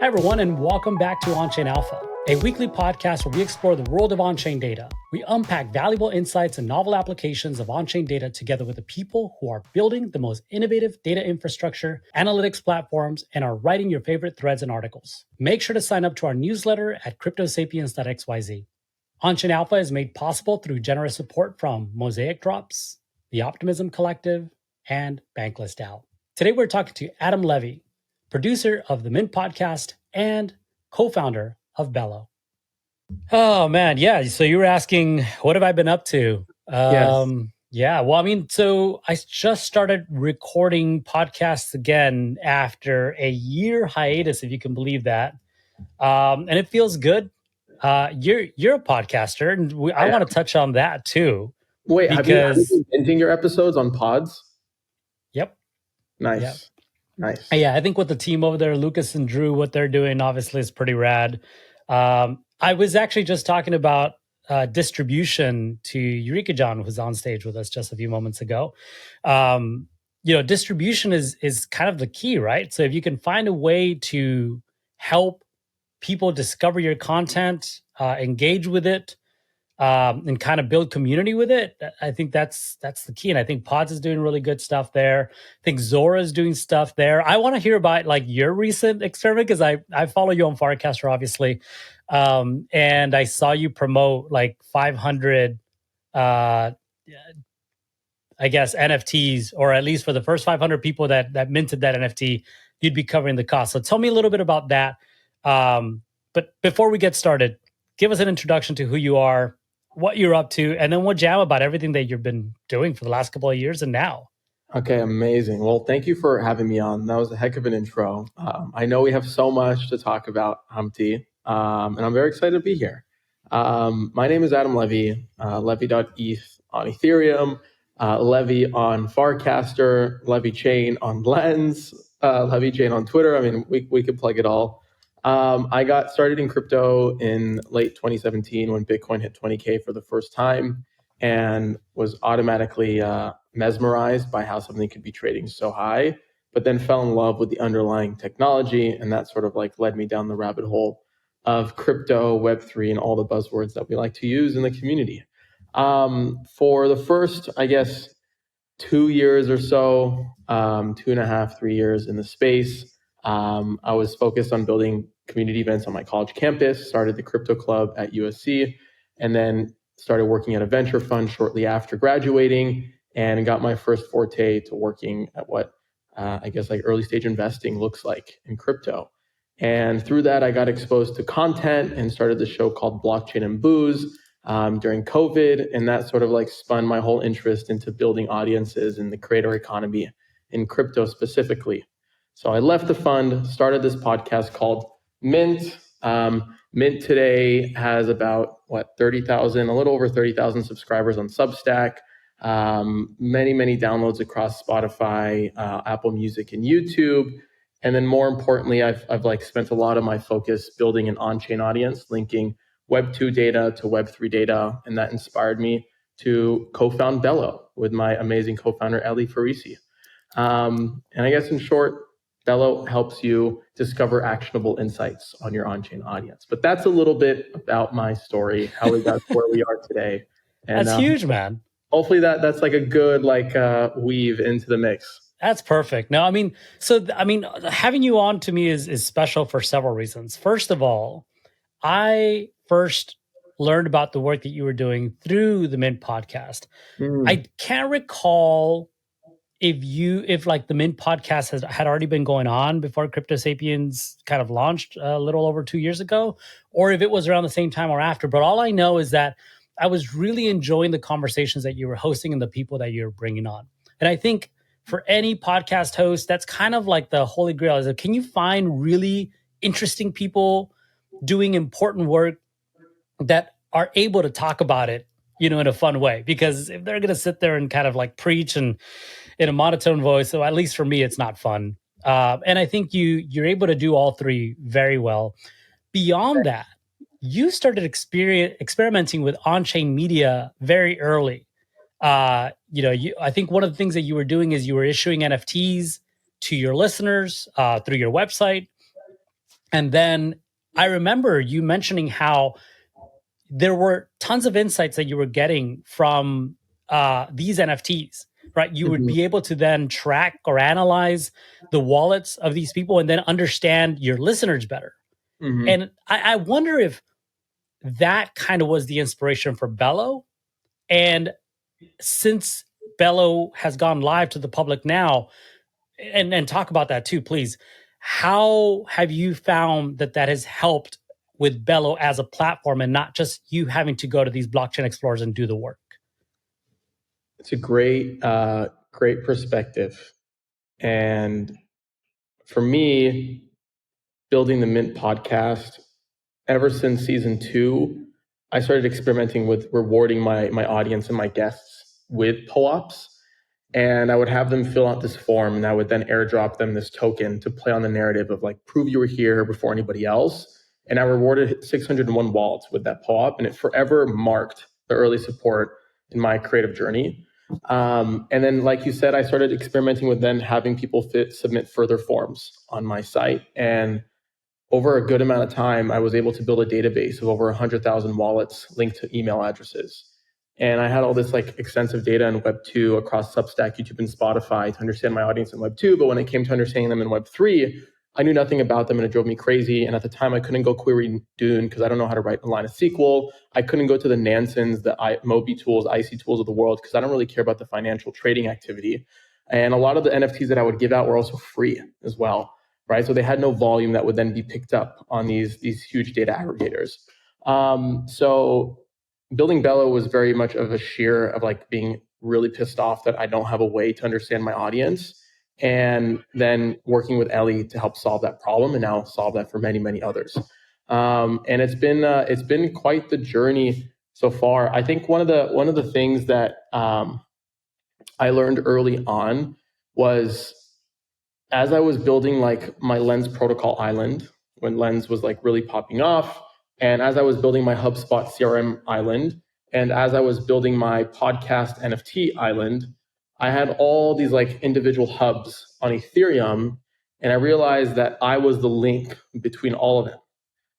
Hi, everyone, and welcome back to Onchain Alpha, a weekly podcast where we explore the world of on-chain data. We unpack valuable insights and novel applications of on-chain data together with the people who are building the most innovative data infrastructure, analytics platforms, and are writing your favorite threads and articles. Make sure to sign up to our newsletter at cryptosapiens.xyz. Onchain Alpha is made possible through generous support from Mosaic Drops, the Optimism Collective, and Bankless DAO. Today, we're talking to Adam Levy, producer of the Mint podcast and co-founder of Bello. Oh man, yeah. So you were asking, what have I been up to? Yes. Yeah. Well, I mean, so I just started recording podcasts again after a year hiatus, if you can believe that, and it feels good. You're a podcaster, and I want to touch on that too. Wait, have you because been binging your episodes on pods? Yep. Nice. Yep. Nice. Yeah, I think with the team over there, Lucas and Drew, what they're doing obviously is pretty rad. I was actually just talking about distribution to Eureka John, who's on stage with us just a few moments ago. Distribution is kind of the key, right? So if you can find a way to help people discover your content, engage with it, and kind of build community with it, I think that's the key. And I think Pods is doing really good stuff there. I think Zora is doing stuff there. I want to hear about like your recent experiment, because I follow you on Farcaster, obviously. And I saw you promote like 500 I guess NFTs, or at least for the first 500 people that minted that NFT, you'd be covering the cost. So tell me a little bit about that. But before we get started, give us an introduction to who you are, what you're up to, and then we'll jam about everything that you've been doing for the last couple of years and now. Okay, amazing. Well, thank you for having me on. That was a heck of an intro. I know we have so much to talk about, Humpty, and I'm very excited to be here. My name is Adam Levy, levy.eth on Ethereum, Levy on Farcaster, Levy Chain on Lens, Levy Chain on Twitter. I mean, we could plug it all. I got started in crypto in late 2017 when Bitcoin hit 20K for the first time, and was automatically mesmerized by how something could be trading so high, but then fell in love with the underlying technology. And that sort of like led me down the rabbit hole of crypto, Web3, and all the buzzwords that we like to use in the community. For the first, I guess, 2 years or so, 2.5, 3 years in the space, I was focused on building community events on my college campus, started the crypto club at USC, and then started working at a venture fund shortly after graduating, and got my first forte to working at what I guess like early stage investing looks like in crypto. And through that, I got exposed to content and started the show called Blockchain and Booze during COVID. And that sort of like spun my whole interest into building audiences in the creator economy in crypto specifically. So I left the fund, started this podcast called Mint. Mint today has about 30,000, a little over 30,000 subscribers on Substack. Many downloads across Spotify, Apple Music, and YouTube. And then more importantly, I've like spent a lot of my focus building an on-chain audience, linking Web 2 data to Web 3 data, and that inspired me to co-found Bello with my amazing co-founder Eli Farisi. And I guess in short, Bello helps you discover actionable insights on your on-chain audience. But that's a little bit about my story, how we got to where we are today. And that's huge, man. Hopefully that's like a good weave into the mix. That's perfect. No, I mean, having you on to me is special for several reasons. First of all, I first learned about the work that you were doing through the Mint podcast. I can't recall if like the Mint podcast had already been going on before Crypto Sapiens kind of launched a little over 2 years ago, or if it was around the same time or after. But all I know is that I was really enjoying the conversations that you were hosting and the people that you were bringing on. And I think for any podcast host, that's kind of like the holy grail. Is that, can you find really interesting people doing important work that are able to talk about it, in a fun way? Because if they're going to sit there and kind of like preach and in a monotone voice, so at least for me, it's not fun. And I think you're able to do all three very well. Beyond that, you started experimenting with on-chain media very early. I think one of the things that you were doing is you were issuing NFTs to your listeners through your website. And then I remember you mentioning how there were tons of insights that you were getting from these NFTs, right? You would be able to then track or analyze the wallets of these people and then understand your listeners better. And I wonder if that kind of was the inspiration for Bello. And since Bello has gone live to the public now, and talk about that too, please. How have you found that that has helped with Bello as a platform and not just you having to go to these blockchain explorers and do the work? It's a great perspective. And for me, building the Mint podcast, ever since season 2, I started experimenting with rewarding my audience and my guests with POAPs. And I would have them fill out this form, and I would then airdrop them this token to play on the narrative of like, prove you were here before anybody else. And I rewarded 601 wallets with that POAP, and it forever marked the early support in my creative journey. And then, like you said, I started experimenting with then having people submit further forms on my site. And over a good amount of time, I was able to build a database of over 100,000 wallets linked to email addresses. And I had all this like extensive data in Web 2 across Substack, YouTube, and Spotify to understand my audience in Web 2. But when it came to understanding them in Web 3, I knew nothing about them and it drove me crazy. And at the time, I couldn't go query Dune because I don't know how to write a line of SQL. I couldn't go to the Nansons, the Moby tools, IC tools of the world because I don't really care about the financial trading activity. And a lot of the NFTs that I would give out were also free as well, right? So they had no volume that would then be picked up on these huge data aggregators. So building Bello was very much of a sheer of like being really pissed off that I don't have a way to understand my audience, and then working with Ellie to help solve that problem and now solve that for many, many others. And it's been quite the journey so far. I think one of the things that I learned early on was as I was building like my Lens protocol island, when Lens was like really popping off, and as I was building my HubSpot CRM island, and as I was building my podcast NFT island, I had all these like individual hubs on Ethereum, and I realized that I was the link between all of them.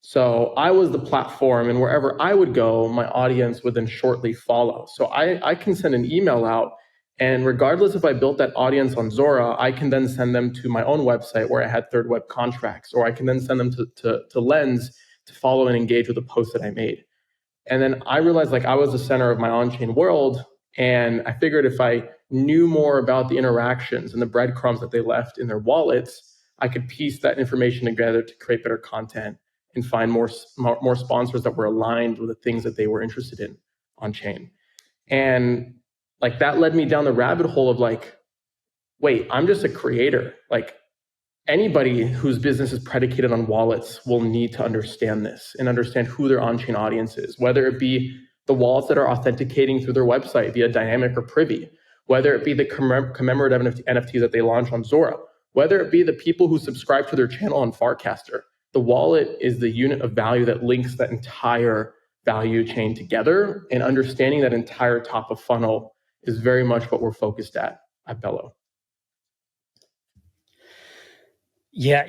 So I was the platform, and wherever I would go, my audience would then shortly follow. So I can send an email out, and regardless if I built that audience on Zora, I can then send them to my own website where I had third web contracts, or I can then send them to Lens to follow and engage with the post that I made. And then I realized like I was the center of my on-chain world, and I figured if I knew more about the interactions and the breadcrumbs that they left in their wallets, I could piece that information together to create better content and find more sponsors that were aligned with the things that they were interested in on chain. And like that led me down the rabbit hole of like, wait, I'm just a creator. Like anybody whose business is predicated on wallets will need to understand this and understand who their on-chain audience is, whether it be the wallets that are authenticating through their website via Dynamic or Privy, whether it be the commemorative NFTs that they launch on Zora, whether it be the people who subscribe to their channel on Farcaster. The wallet is the unit of value that links that entire value chain together, and understanding that entire top of funnel is very much what we're focused at Bello. Yeah,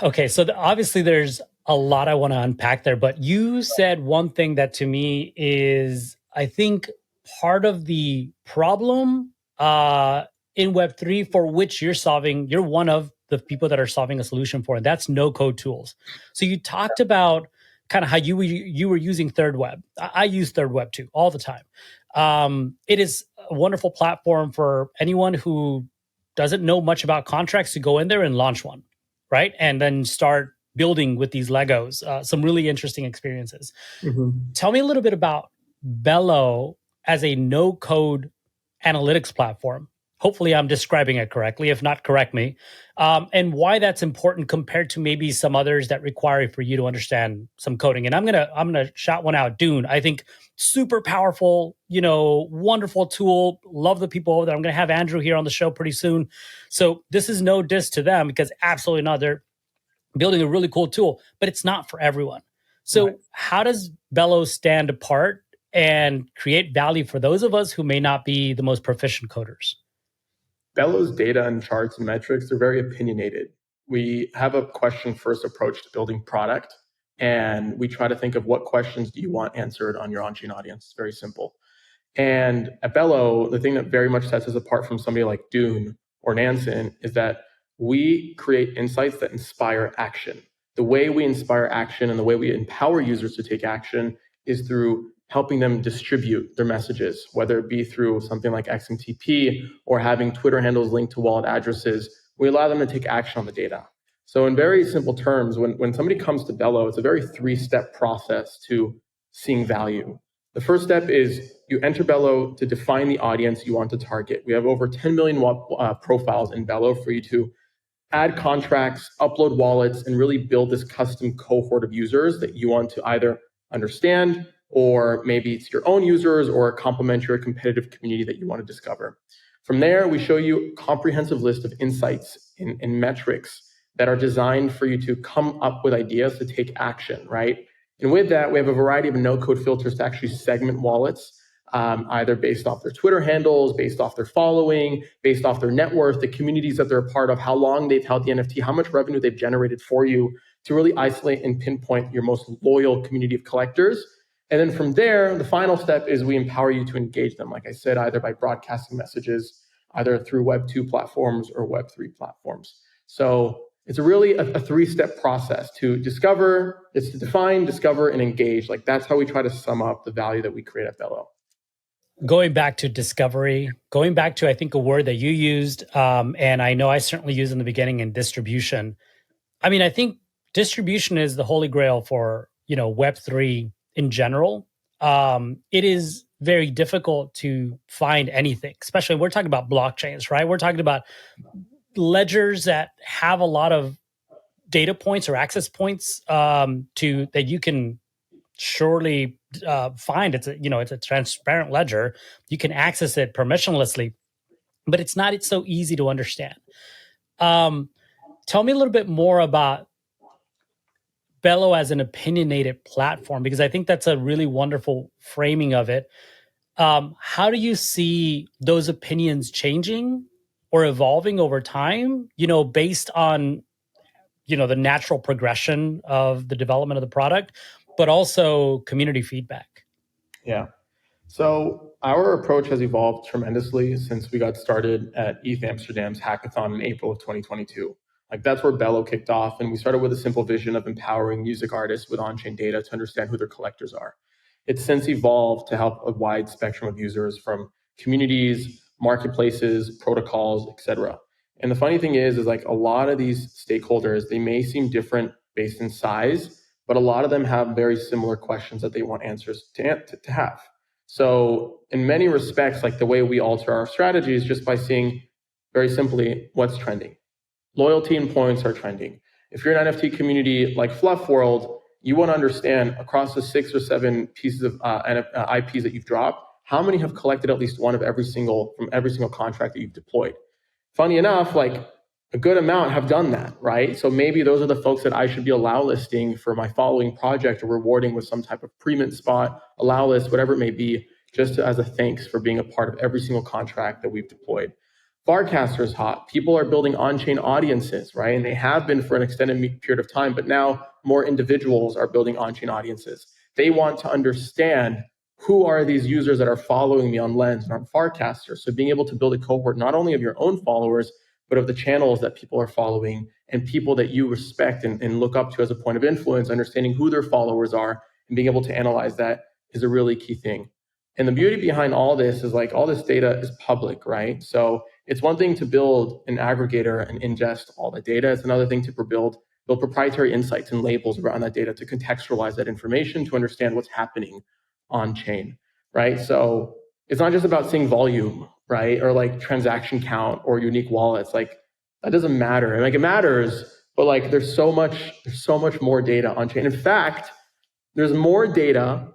okay, so obviously there's a lot I want to unpack there, but you said one thing that to me is, I think, part of the problem in Web3 for which you're solving. You're one of the people that are solving a solution for, and that's no-code tools. So you talked about kind of how you were using Third Web. I use Third Web too, all the time. It is a wonderful platform for anyone who doesn't know much about contracts to go in there and launch one, right? And then start building with these Legos, some really interesting experiences. Mm-hmm. Tell me a little bit about Bello as a no-code analytics platform. Hopefully I'm describing it correctly. If not, correct me. And why that's important compared to maybe some others that require for you to understand some coding. And I'm gonna shout one out, Dune. I think super powerful, wonderful tool. Love the people over there. I'm gonna have Andrew here on the show pretty soon. So this is no diss to them, because absolutely not. They're building a really cool tool, but it's not for everyone. So right. How does Bello stand apart and create value for those of us who may not be the most proficient coders? Bello's data and charts and metrics are very opinionated, we have a question first approach to building product. And we try to think of what questions do you want answered on your on-chain audience. It's very simple. And at Bello, the thing that very much sets us apart from somebody like Dune or Nansen is that we create insights that inspire action. The way we inspire action and the way we empower users to take action is through helping them distribute their messages, whether it be through something like XMTP or having Twitter handles linked to wallet addresses. We allow them to take action on the data. So in very simple terms, when somebody comes to Bello, it's a very three-step process to seeing value. The first step is you enter Bello to define the audience you want to target. We have over 10 million profiles in Bello for you to add contracts, upload wallets, and really build this custom cohort of users that you want to either understand, or maybe it's your own users or a complementary competitive community that you want to discover. From there, we show you a comprehensive list of insights and metrics that are designed for you to come up with ideas to take action, right? And with that, we have a variety of no-code filters to actually segment wallets, either based off their Twitter handles, based off their following, based off their net worth, the communities that they're a part of, how long they've held the NFT, how much revenue they've generated for you, to really isolate and pinpoint your most loyal community of collectors. And then from there, the final step is we empower you to engage them, like I said, either by broadcasting messages, either through Web 2 platforms or Web 3 platforms. So it's really a three-step process to discover, it's to define, discover, and engage. Like that's how we try to sum up the value that we create at Bello. Going back to discovery, going back to, I think, a word that you used, and I know I certainly used in the beginning, in distribution. I mean, I think distribution is the holy grail for, Web3 in general. It is very difficult to find anything, especially we're talking about blockchains, right? We're talking about ledgers that have a lot of data points or access points to that you can surely find. It's a transparent ledger. You can access it permissionlessly, but it's so easy to understand. Tell me a little bit more about Bello as an opinionated platform, because I think that's a really wonderful framing of it. How do you see those opinions changing or evolving over time, based on, the natural progression of the development of the product, but also community feedback? Yeah. So our approach has evolved tremendously since we got started at ETH Amsterdam's hackathon in April of 2022. Like that's where Bello kicked off. And we started with a simple vision of empowering music artists with on-chain data to understand who their collectors are. It's since evolved to help a wide spectrum of users, from communities, marketplaces, protocols, etc. And the funny thing is like a lot of these stakeholders, they may seem different based in size, but a lot of them have very similar questions that they want answers to have. So in many respects, like the way we alter our strategy is just by seeing very simply what's trending. Loyalty and points are trending. If you're an NFT community like Fluff World, you want to understand across the 6 or 7 pieces of IPs that you've dropped, how many have collected at least one of every single contract that you've deployed. Funny enough, like a good amount have done that, right? So maybe those are the folks that I should be allow listing for my following project, or rewarding with some type of pre-mint spot, allow list, whatever it may be, just as a thanks for being a part of every single contract that we've deployed. Farcaster's hot. People are building on-chain audiences, right? And they have been for an extended period of time, but now more individuals are building on-chain audiences. They want to understand who are these users that are following me on Lens and on Farcaster. So being able to build a cohort not only of your own followers, but of the channels that people are following and people that you respect and look up to as a point of influence, understanding who their followers are and being able to analyze that is a really key thing. And the beauty behind all this is like all this data is public, right? So it's one thing to build an aggregator and ingest all the data. It's another thing to build proprietary insights and labels around that data to contextualize that information to understand what's happening on chain, right? So it's not just about seeing volume, right? Or like transaction count or unique wallets. Like that doesn't matter. And like it matters, but like there's so much more data on chain. In fact, there's more data,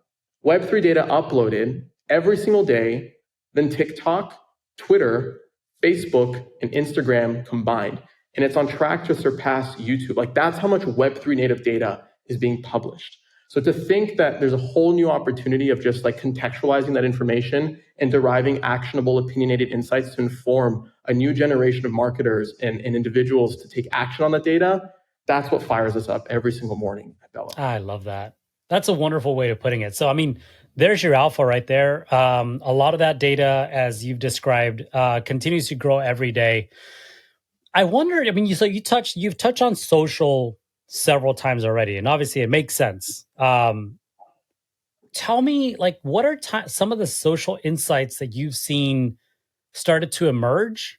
Web3 data uploaded every single day than TikTok, Twitter, Facebook, and Instagram combined. And it's on track to surpass YouTube. Like that's how much Web3 native data is being published. So to think that there's a whole new opportunity of just like contextualizing that information and deriving actionable, opinionated insights to inform a new generation of marketers and individuals to take action on that data, that's what fires us up every single morning at Bello. I love that. That's a wonderful way of putting it. So, I mean, there's your alpha right there. A lot of that data, as you've described, continues to grow every day. I wonder, I mean, you've touched on social several times already, and obviously it makes sense. Tell me, like, what are some of the social insights that you've seen started to emerge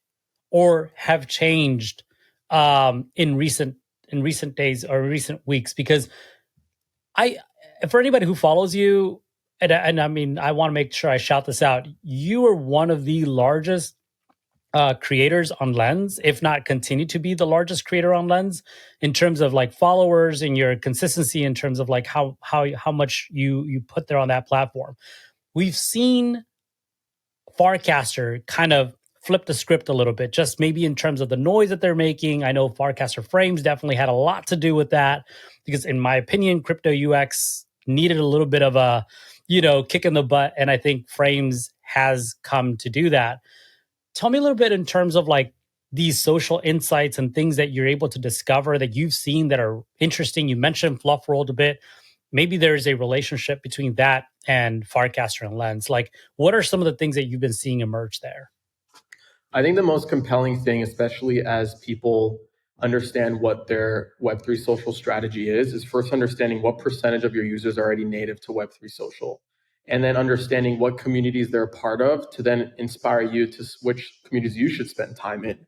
or have changed in recent days or recent weeks? Because I, for anybody who follows you, and I mean, I want to make sure I shout this out. You are one of the largest creators on Lens, if not continue to be the largest creator on Lens in terms of like followers and your consistency in terms of like how much you put there on that platform. We've seen Farcaster kind of flip the script a little bit, just maybe in terms of the noise that they're making. I know Farcaster Frames definitely had a lot to do with that because, in my opinion, crypto UX needed a little bit of a, kick in the butt. And I think Frames has come to do that. Tell me a little bit in terms of like these social insights and things that you're able to discover that you've seen that are interesting. You mentioned Fluff World a bit. Maybe there's a relationship between that and Farcaster and Lens. Like, what are some of the things that you've been seeing emerge there? I think the most compelling thing, especially as people understand what their Web3 social strategy is first understanding what percentage of your users are already native to Web3 social, and then understanding what communities they're a part of to then inspire you to which communities you should spend time in.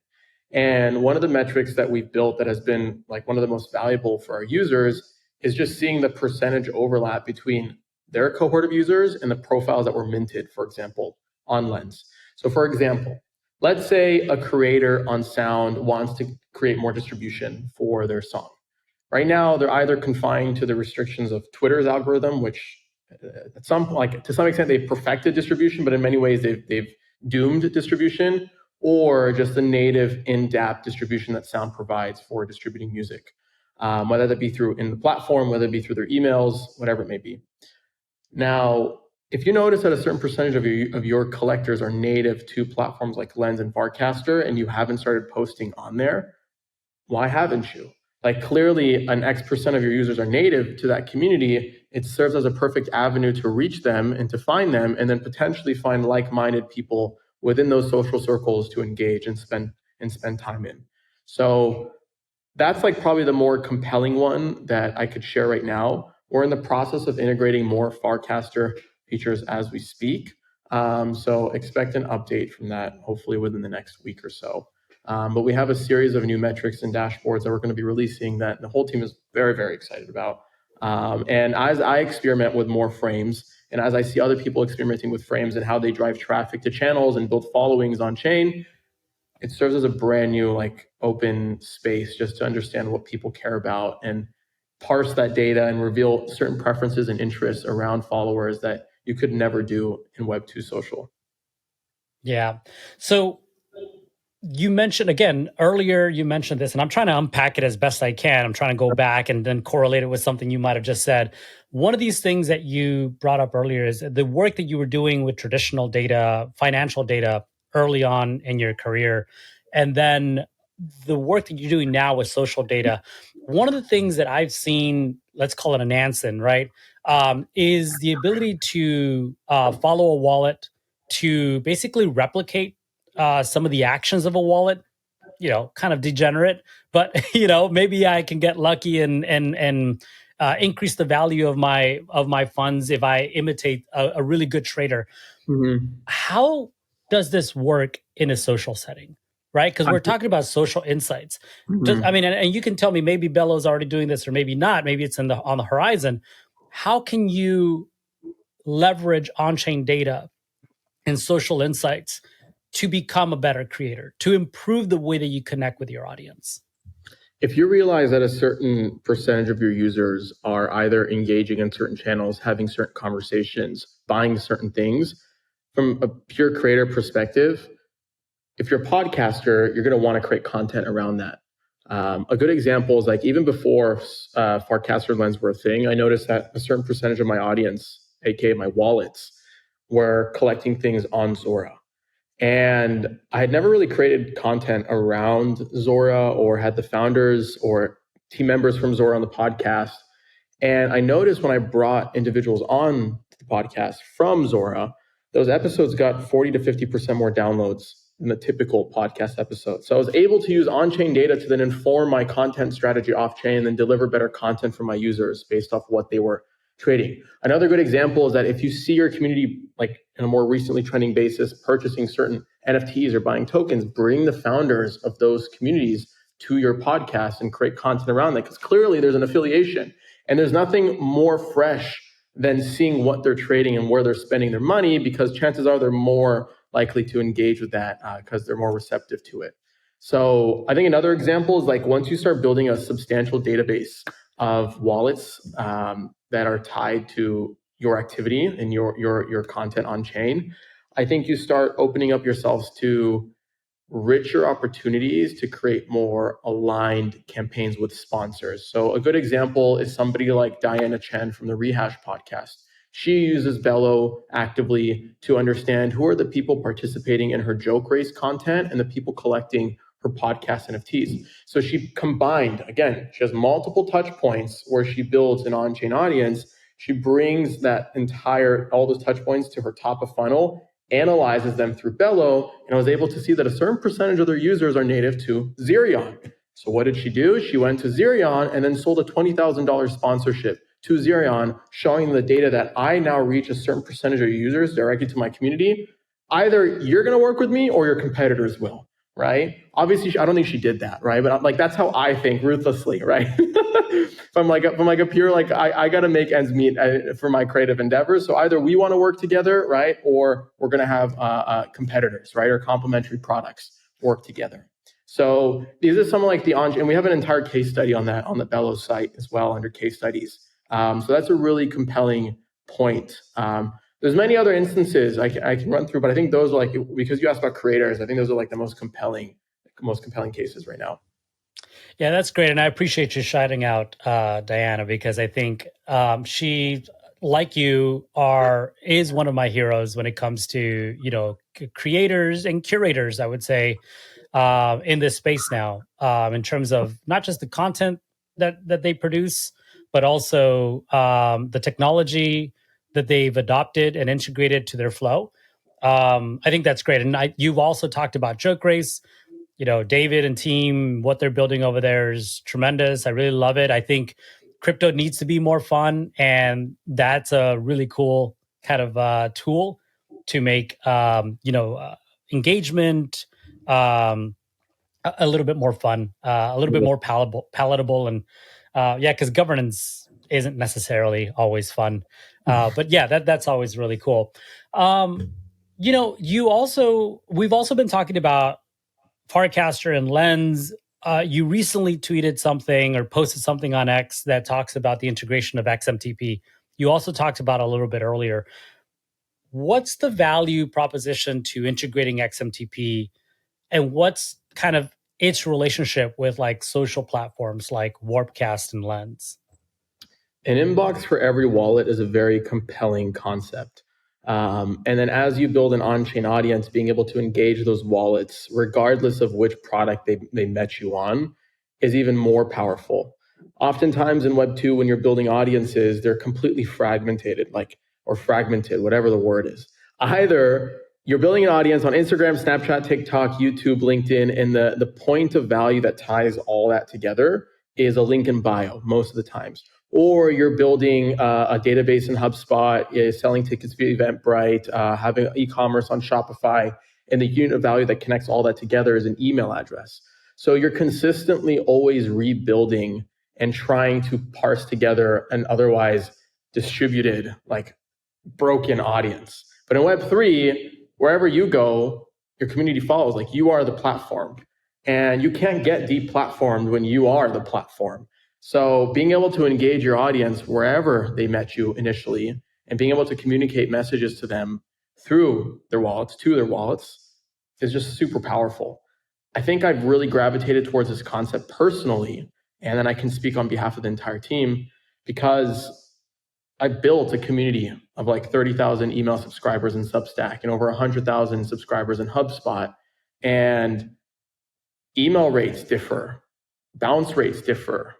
And one of the metrics that we've built that has been like one of the most valuable for our users is just seeing the percentage overlap between their cohort of users and the profiles that were minted, for example, on Lens. So for example, let's say a creator on Sound wants to create more distribution for their song. Right now, they're either confined to the restrictions of Twitter's algorithm, which to some extent they've perfected distribution, but in many ways they've doomed distribution, or just the native in-dApp distribution that Sound provides for distributing music, whether that be through in the platform, whether it be through their emails, whatever it may be. Now, if you notice that a certain percentage of your collectors are native to platforms like Lens and Farcaster, and you haven't started posting on there, why haven't you? Like clearly an X percent of your users are native to that community. It serves as a perfect avenue to reach them and to find them, and then potentially find like-minded people within those social circles to engage and spend time in. So that's like probably the more compelling one that I could share right now. We're in the process of integrating more Farcaster features as we speak. So expect an update from that hopefully within the next week or so. But we have a series of new metrics and dashboards that we're going to be releasing that the whole team is very, very excited about. And as I experiment with more frames, and as I see other people experimenting with frames and how they drive traffic to channels and build followings on chain, it serves as a brand new like open space just to understand what people care about and parse that data and reveal certain preferences and interests around followers that you could never do in Web2 social. Yeah. So you mentioned again earlier, you mentioned this, and I'm trying to unpack it as best I can. I'm trying to go back and then correlate it with something you might have just said. One of these things that you brought up earlier is the work that you were doing with traditional data, financial data early on in your career, and then the work that you're doing now with social data. One of the things that I've seen, let's call it an Anson, right, is the ability to follow a wallet to basically replicate some of the actions of a wallet, kind of degenerate, but maybe I can get lucky and increase the value of my funds if I imitate a really good trader. Mm-hmm. How does this work in a social setting, right? Because we're talking about social insights. Mm-hmm. And you can tell me maybe Bello's already doing this or maybe not. Maybe it's on the horizon. How can you leverage on-chain data and social insights to become a better creator, to improve the way that you connect with your audience? If you realize that a certain percentage of your users are either engaging in certain channels, having certain conversations, buying certain things, from a pure creator perspective, if you're a podcaster, you're going to want to create content around that. A good example is like even before Farcaster Lens were a thing, I noticed that a certain percentage of my audience, aka my wallets, were collecting things on Zora. And I had never really created content around Zora or had the founders or team members from Zora on the podcast. And I noticed when I brought individuals on the podcast from Zora, those episodes got 40 to 50% more downloads than the typical podcast episode. So I was able to use on-chain data to then inform my content strategy off-chain and then deliver better content for my users based off what they were trading. Another good example is that if you see your community, like in a more recently trending basis, purchasing certain NFTs or buying tokens, bring the founders of those communities to your podcast and create content around that, because clearly there's an affiliation. And there's nothing more fresh than seeing what they're trading and where they're spending their money, because chances are they're more likely to engage with that because they're more receptive to it. So I think another example is like once you start building a substantial database of wallets that are tied to your activity and your content on chain, I think you start opening up yourselves to richer opportunities to create more aligned campaigns with sponsors. So a good example is somebody like Diana Chen from the Rehash podcast. She uses Bello actively to understand who are the people participating in her joke race content and the people collecting her podcast NFTs. So she combined, again, she has multiple touch points where she builds an on-chain audience. She brings all those touch points to her top of funnel, analyzes them through Bello, and I was able to see that a certain percentage of their users are native to Zerion. So what did she do? She went to Zerion and then sold a $20,000 sponsorship to Zerion, showing the data that I now reach a certain percentage of users directly to my community. Either you're going to work with me or your competitors will, right? Obviously, I don't think she did that, right? But like that's how I think, ruthlessly, right? From like a pure, like I got to make ends meet for my creative endeavors. So either we want to work together, right? Or we're going to have competitors, right? Or complementary products work together. So these are some like the Onchain, and we have an entire case study on that on the Bello site as well under case studies. So that's a really compelling point. There's many other instances I can run through, but I think those are like, because you asked about creators, I think those are like the most compelling cases right now. Yeah, that's great. And I appreciate you shouting out Diana, because I think she, like you, is one of my heroes when it comes to, creators and curators, I would say, in this space now, in terms of not just the content that they produce, but also the technology that they've adopted and integrated to their flow. I think that's great. And you've also talked about Joke Race. David and team, what they're building over there is tremendous. I really love it. I think crypto needs to be more fun, and that's a really cool kind of tool to make engagement a little bit more fun, a little bit more palatable, and because governance isn't necessarily always fun, but yeah, that's always really cool. We've also been talking about Farcaster and Lens. You recently tweeted something or posted something on X that talks about the integration of XMTP. You also talked about a little bit earlier. What's the value proposition to integrating XMTP, and what's kind of its relationship with like social platforms like Warpcast and Lens? An inbox for every wallet is a very compelling concept. And then as you build an on-chain audience, being able to engage those wallets, regardless of which product they met you on, is even more powerful. Oftentimes in Web2, when you're building audiences, they're completely fragmented, whatever the word is. Either you're building an audience on Instagram, Snapchat, TikTok, YouTube, LinkedIn, and the point of value that ties all that together is a link in bio most of the times. Or you're building a database in HubSpot, is selling tickets via Eventbrite, having e-commerce on Shopify, and the unit of value that connects all that together is an email address. So you're consistently always rebuilding and trying to parse together an otherwise distributed, like broken audience. But in Web3, wherever you go, your community follows. Like you are the platform, and you can't get deplatformed when you are the platform. So being able to engage your audience wherever they met you initially and being able to communicate messages to them through their wallets, to their wallets, is just super powerful. I think I've really gravitated towards this concept personally, and then I can speak on behalf of the entire team because I built a community of like 30,000 email subscribers in Substack and over 100,000 subscribers in HubSpot. And email rates differ, bounce rates differ.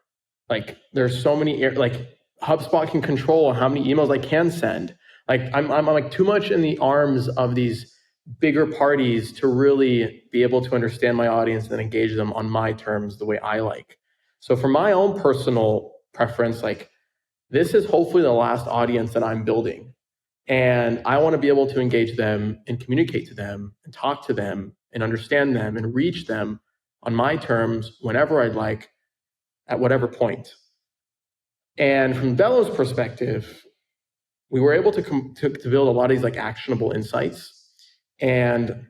Like there's so many, like HubSpot can control how many emails I can send. Like I'm like too much in the arms of these bigger parties to really be able to understand my audience and engage them on my terms the way I like. So for my own personal preference, like this is hopefully the last audience that I'm building. And I want to be able to engage them and communicate to them and talk to them and understand them and reach them on my terms whenever I'd like at whatever point. And from Bello's perspective, we were able to build a lot of these like actionable insights. And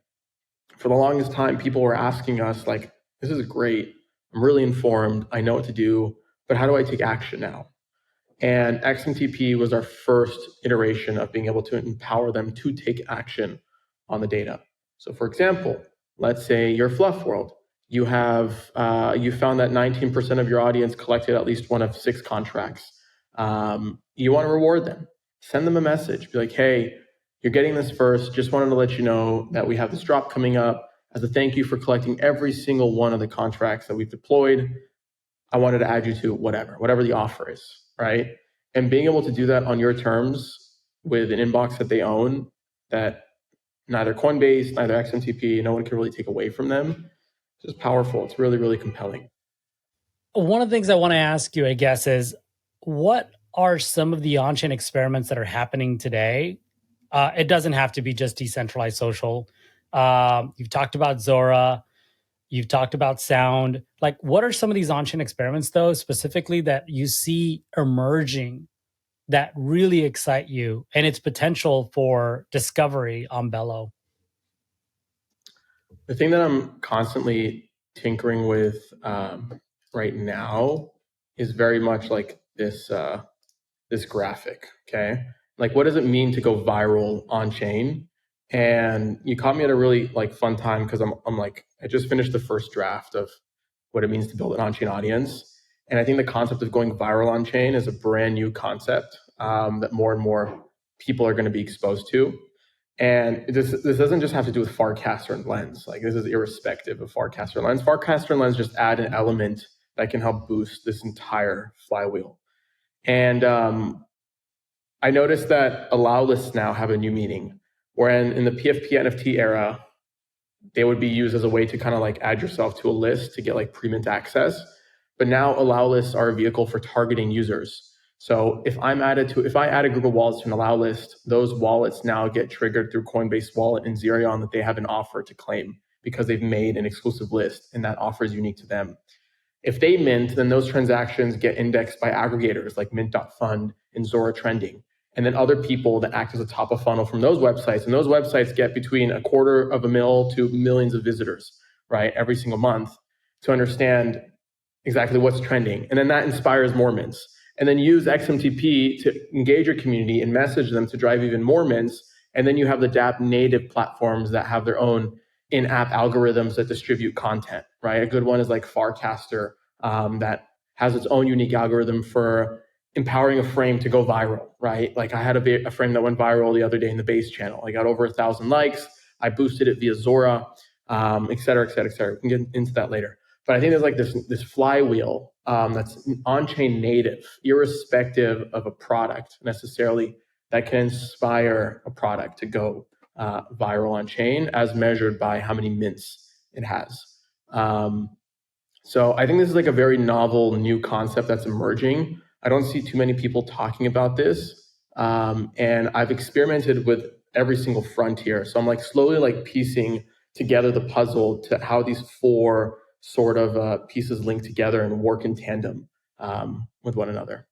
for the longest time, people were asking us like, this is great. I'm really informed. I know what to do, but how do I take action now? And XMTP was our first iteration of being able to empower them to take action on the data. So for example, let's say you're Fluff World. You have you found that 19% of your audience collected at least one of 6 contracts. You want to reward them. Send them a message. Be like, hey, you're getting this first. Just wanted to let you know that we have this drop coming up as a thank you for collecting every single one of the contracts that we've deployed. I wanted to add you to whatever the offer is, right? And being able to do that on your terms with an inbox that they own, that neither Coinbase, neither XMTP, no one can really take away from them. It's just powerful. It's really, really compelling. One of the things I want to ask you, I guess, is what are some of the on-chain experiments that are happening today? It doesn't have to be just decentralized social. You've talked about Zora. You've talked about sound. Like, what are some of these on-chain experiments, though, specifically that you see emerging that really excite you and its potential for discovery on Bello? The thing that I'm constantly tinkering with right now is very much like this this graphic. Okay, like what does it mean to go viral on chain? And you caught me at a really like fun time because I'm like I just finished the first draft of what it means to build an on-chain audience, and I think the concept of going viral on chain is a brand new concept that more and more people are going to be exposed to. And this doesn't just have to do with Farcaster and Lens. Like this is irrespective of Farcaster and Lens. Farcaster and Lens just add an element that can help boost this entire flywheel. And I noticed that allow lists now have a new meaning. Where in the PFP NFT era, they would be used as a way to kind of like add yourself to a list to get like pre-mint access. But now allow lists are a vehicle for targeting users. So if I add a group of wallets to an allow list, those wallets now get triggered through Coinbase Wallet and Zerion that they have an offer to claim because they've made an exclusive list and that offer is unique to them. If they mint, then those transactions get indexed by aggregators like mint.fund and Zora Trending. And then other people that act as a top of funnel from those websites. And those websites get between $250,000 to millions of visitors, right, every single month to understand exactly what's trending. And then that inspires more mints. And then use XMTP to engage your community and message them to drive even more mints. And then you have the dApp native platforms that have their own in-app algorithms that distribute content, right? A good one is like Farcaster that has its own unique algorithm for empowering a frame to go viral, right? Like I had a frame that went viral the other day in the base channel. I got over 1,000 likes. I boosted it via Zora, et cetera, et cetera, et cetera. We can get into that later. But I think there's like this flywheel that's on-chain native, irrespective of a product necessarily, that can inspire a product to go viral on-chain as measured by how many mints it has. So I think this is like a very novel new concept that's emerging. I don't see too many people talking about this. And I've experimented with every single frontier. So I'm like slowly like piecing together the puzzle to how these 4 sort of pieces link together and work in tandem with one another.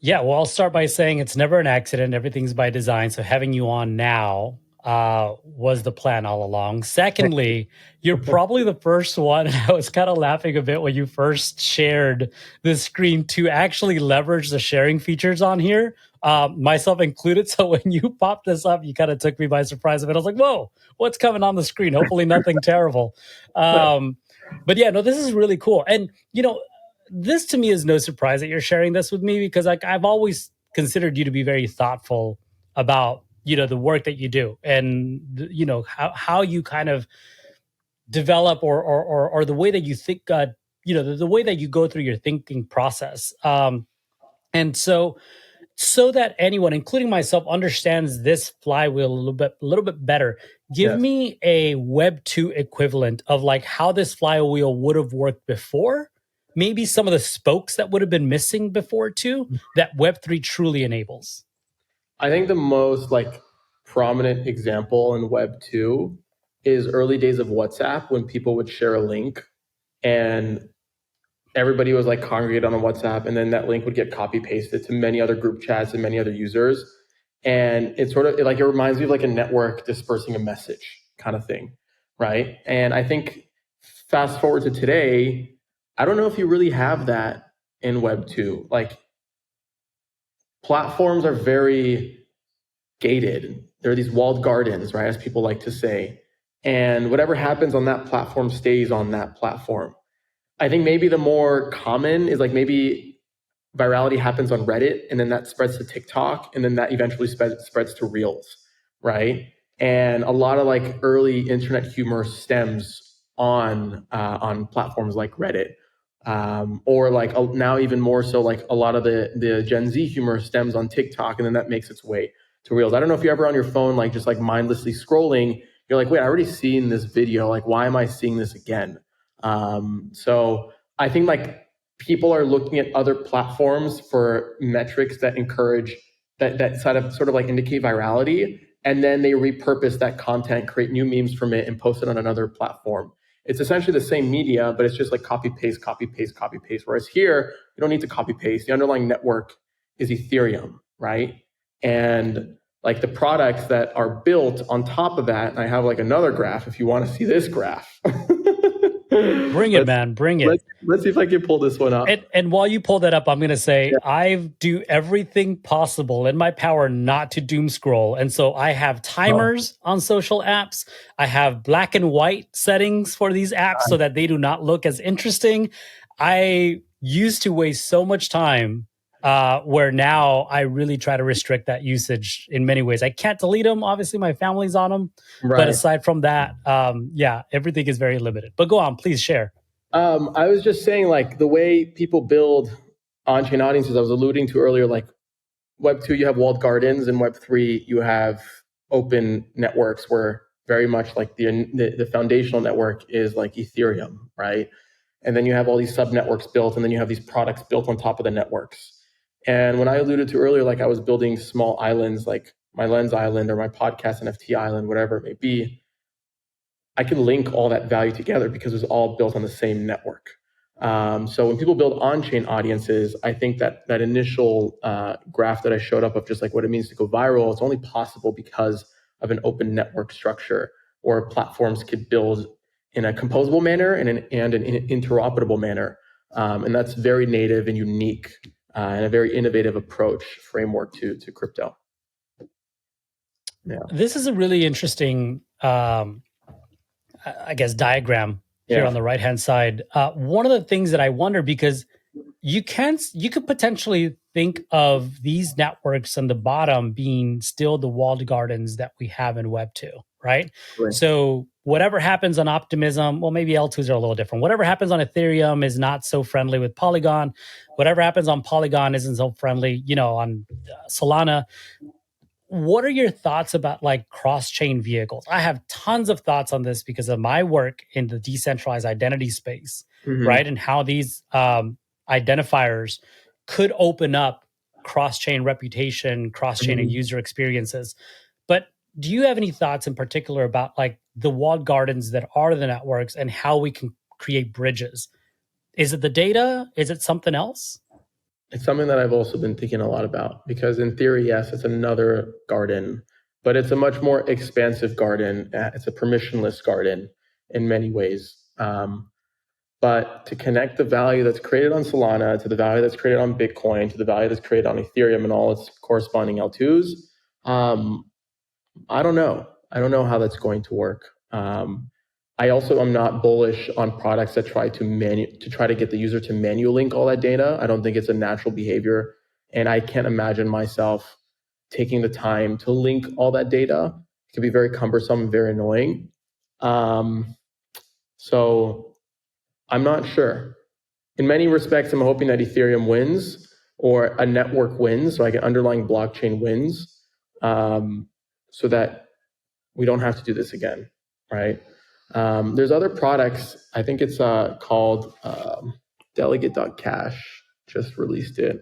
Yeah, well, I'll start by saying it's never an accident. Everything's by design. So having you on now was the plan all along. Secondly, you're probably the first one. I was kind of laughing a bit when you first shared the screen to actually leverage the sharing features on here. myself included. So when you popped this up, you kind of took me by surprise. I was like, whoa, what's coming on the screen? Hopefully nothing terrible. But yeah, no, this is really cool. And, this to me is no surprise that you're sharing this with me, because like I've always considered you to be very thoughtful about, the work that you do, and, how you kind of develop or the way that you think, the way that you go through your thinking process. And so that anyone, including myself, understands this flywheel a little bit better, give Yes. me a Web 2 equivalent of like how this flywheel would have worked before, maybe some of the spokes that would have been missing before too, that Web 3 truly enables. I think the most like prominent example in Web 2 is early days of WhatsApp, when people would share a link and everybody was like congregated on a WhatsApp, and then that link would get copy pasted to many other group chats and many other users. And it's sort of like, it reminds me of like a network dispersing a message kind of thing, right? And I think fast forward to today, I don't know if you really have that in Web 2. Like, platforms are very gated. There are these walled gardens, right, as people like to say. And whatever happens on that platform stays on that platform. I think maybe the more common is like maybe virality happens on Reddit, and then that spreads to TikTok, and then that eventually spreads to Reels, right? And a lot of like early internet humor stems on platforms like Reddit, or like now even more so, like a lot of the Gen Z humor stems on TikTok, and then that makes its way to Reels. I don't know if you're ever on your phone, like just like mindlessly scrolling, you're like, wait, I already seen this video. Like, why am I seeing this again? So I think like people are looking at other platforms for metrics that encourage that sort of like indicate virality, and then they repurpose that content, create new memes from it, and post it on another platform. It's essentially the same media, but it's just like copy paste, copy paste, copy paste. Whereas here, you don't need to copy paste. The underlying network is Ethereum, right? And like the products that are built on top of that, and I have like another graph if you want to see this graph. Bring it, man. Bring it. Let's see if I can pull this one up. And while you pull that up, I'm going to say I do everything possible in my power not to doom scroll. And so I have timers on social apps. I have black and white settings for these apps so that they do not look as interesting. I used to waste so much time where now I really try to restrict that usage in many ways. I can't delete them. Obviously, my family's on them. Right. But aside from that, everything is very limited. But go on, please share. I was just saying, like, the way people build on-chain audiences, I was alluding to earlier, like Web 2, you have walled gardens, and Web 3, you have open networks where very much like the foundational network is like Ethereum, right? And then you have all these sub-networks built, and then you have these products built on top of the networks. And when I alluded to earlier, like I was building small islands, like my Lens Island or my podcast NFT Island, whatever it may be, I can link all that value together because it's all built on the same network. So when people build on-chain audiences, I think that initial graph that I showed up of just like what it means to go viral, it's only possible because of an open network structure, or platforms could build in a composable manner and an interoperable manner. And that's very native and unique and a very innovative approach framework to crypto. Yeah. This is a really interesting I guess diagram here on the right hand side. One of the things that I wonder, because you could potentially think of these networks on the bottom being still the walled gardens that we have in Web 2, right? So whatever happens on Optimism, well, maybe L2s are a little different. Whatever happens on Ethereum is not so friendly with Polygon. Whatever happens on Polygon isn't so friendly, on Solana. What are your thoughts about like cross-chain vehicles? I have tons of thoughts on this because of my work in the decentralized identity space, right? And how these identifiers could open up cross-chain reputation, cross-chain and user experiences. But do you have any thoughts in particular about like the walled gardens that are the networks and how we can create bridges? Is it the data? Is it something else? It's something that I've also been thinking a lot about, because in theory, yes, it's another garden, but it's a much more expansive garden. It's a permissionless garden in many ways. But But to connect the value that's created on Solana to the value that's created on Bitcoin to the value that's created on Ethereum and all its corresponding L2s, I don't know. I don't know how that's going to work. I also am not bullish on products that try to get the user to manual link all that data. I don't think it's a natural behavior, and I can't imagine myself taking the time to link all that data. It can be very cumbersome and very annoying. So I'm not sure. In many respects, I'm hoping that Ethereum wins or a network wins, so like an underlying blockchain wins, so that we don't have to do this again, right? There's other products. I think it's called Delegate.cash, just released it.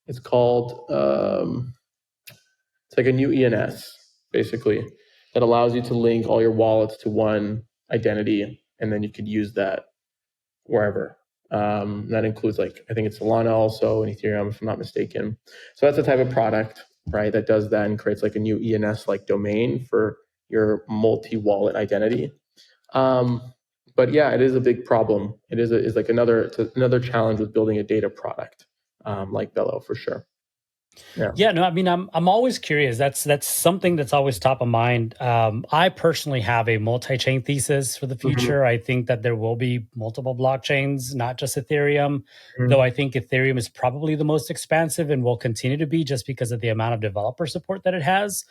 It's called, it's like a new ENS, basically, that allows you to link all your wallets to one identity, and then you could use that wherever. That includes, like, I think it's Solana also and Ethereum, if I'm not mistaken. So that's the type of product, right, that does that and creates like a new ENS-like domain for your multi-wallet identity. But yeah, it is a big problem. It is like another challenge with building a data product like Bello, for sure. Yeah, no, I mean, I'm always curious. That's something that's always top of mind. I personally have a multi-chain thesis for the future. I think that there will be multiple blockchains, not just Ethereum, though I think Ethereum is probably the most expansive and will continue to be just because of the amount of developer support that it has.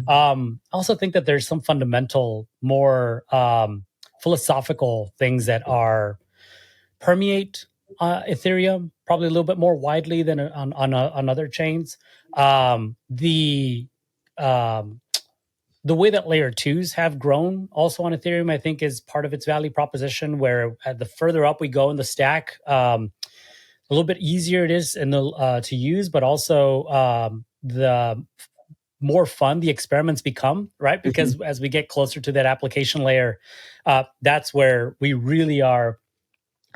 I also think that there's some fundamental, more philosophical things that permeate Ethereum probably a little bit more widely than on other chains. The way that layer twos have grown also on Ethereum, I think, is part of its value proposition, where the further up we go in the stack, a little bit easier it is to use, but also the more fun the experiments become, right? Because as we get closer to that application layer, that's where we really are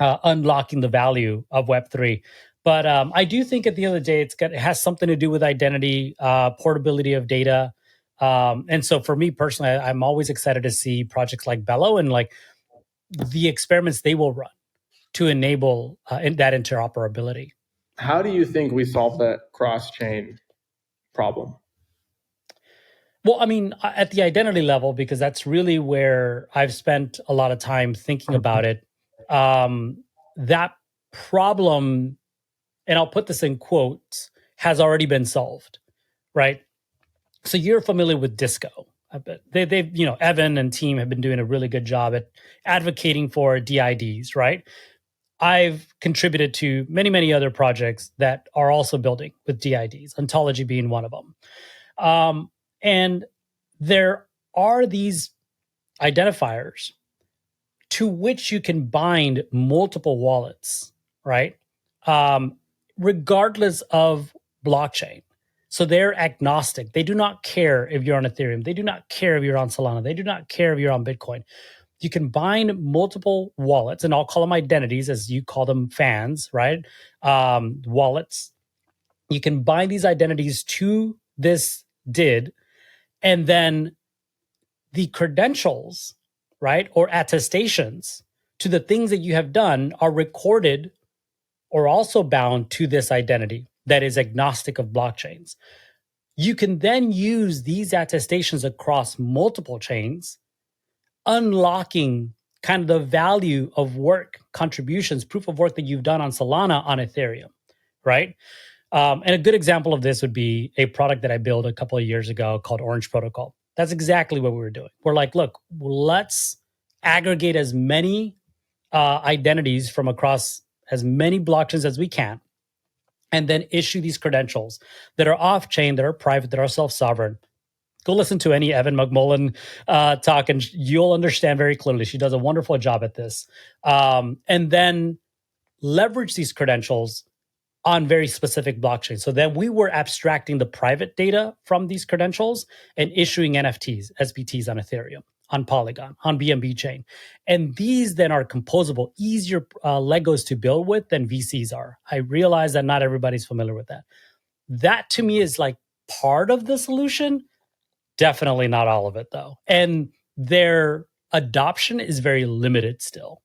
unlocking the value of Web3. But I do think at the end of the day, it has something to do with identity, portability of data. And so for me personally, I'm always excited to see projects like Bello and like the experiments they will run to enable that interoperability. How do you think we solve that cross-chain problem? Well, I mean, at the identity level, because that's really where I've spent a lot of time thinking about it. That problem, and I'll put this in quotes, has already been solved, right? So you're familiar with Disco. I bet they've, Evan and team have been doing a really good job at advocating for DIDs, right? I've contributed to many, many other projects that are also building with DIDs, Ontology being one of them. And there are these identifiers to which you can bind multiple wallets, right? Regardless of blockchain. So they're agnostic. They do not care if you're on Ethereum. They do not care if you're on Solana. They do not care if you're on Bitcoin. You can bind multiple wallets, and I'll call them identities, as you call them fans, right? Wallets. You can bind these identities to this DID, and then the credentials, right, or attestations to the things that you have done are recorded or also bound to this identity that is agnostic of blockchains. You can then use these attestations across multiple chains, unlocking kind of the value of work, contributions, proof of work that you've done on Solana on Ethereum, right? And a good example of this would be a product that I built a couple of years ago called Orange Protocol. That's exactly what we were doing. We're like, look, let's aggregate as many identities from across as many blockchains as we can, and then issue these credentials that are off-chain, that are private, that are self-sovereign. Go listen to any Evan McMullen talk, and you'll understand very clearly. She does a wonderful job at this. And then leverage these credentials on very specific blockchains. So then we were abstracting the private data from these credentials and issuing NFTs, SBTs on Ethereum, on Polygon, on BNB chain. And these then are composable, easier Legos to build with than VCs are. I realize that not everybody's familiar with that. That to me is like part of the solution. Definitely not all of it though. And their adoption is very limited still.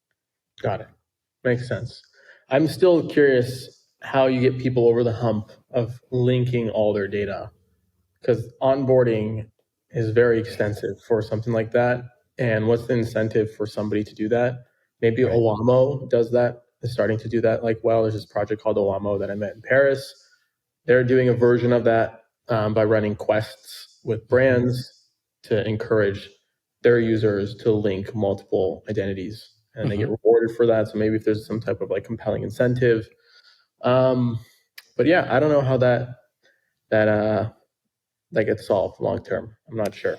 Got it. Makes sense. I'm still curious how you get people over the hump of linking all their data, because onboarding is very extensive for something like that. And what's the incentive for somebody to do that? Maybe Right. Olamo does that, is starting to do that. Like, well, there's this project called Olamo that I met in Paris. They're doing a version of that by running quests with brands to encourage their users to link multiple identities, and they get rewarded for that. So maybe if there's some type of like compelling incentive, but yeah, I don't know how that gets solved long term. I'm not sure.